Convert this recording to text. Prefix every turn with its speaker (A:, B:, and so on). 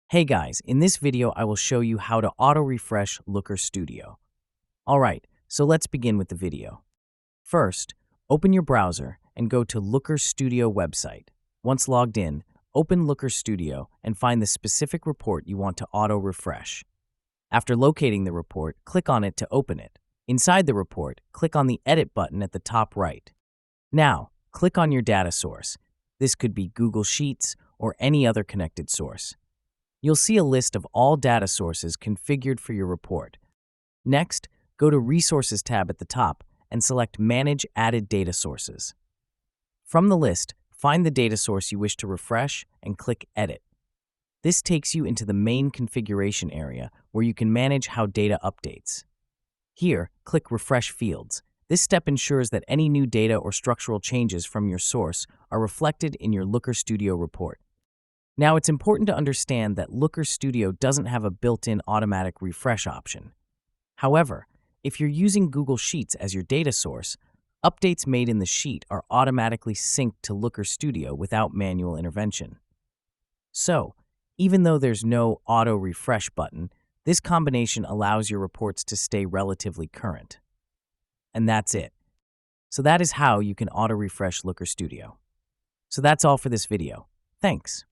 A: Hey guys, in this video I will show you how to auto-refresh Looker Studio. Alright, so let's begin with the video. First, open your browser and go to Looker Studio website. Once logged in, open Looker Studio and find the specific report you want to auto-refresh. After locating the report, click on it to open it. Inside the report, click on the Edit button at the top right. Now, click on your data source. This could be Google Sheets or any other connected source. You'll see a list of all data sources configured for your report. Next, go to Resources tab at the top and select Manage Added Data Sources. From the list, find the data source you wish to refresh and click Edit. This takes you into the main configuration area where you can manage how data updates. Here, click Refresh Fields. This step ensures that any new data or structural changes from your source are reflected in your Looker Studio report. Now, it's important to understand that Looker Studio doesn't have a built-in automatic refresh option. However, if you're using Google Sheets as your data source, updates made in the sheet are automatically synced to Looker Studio without manual intervention. So, even though there's no auto-refresh button, this combination allows your reports to stay relatively current. And that's it. So that is how you can auto-refresh Looker Studio. So that's all for this video. Thanks.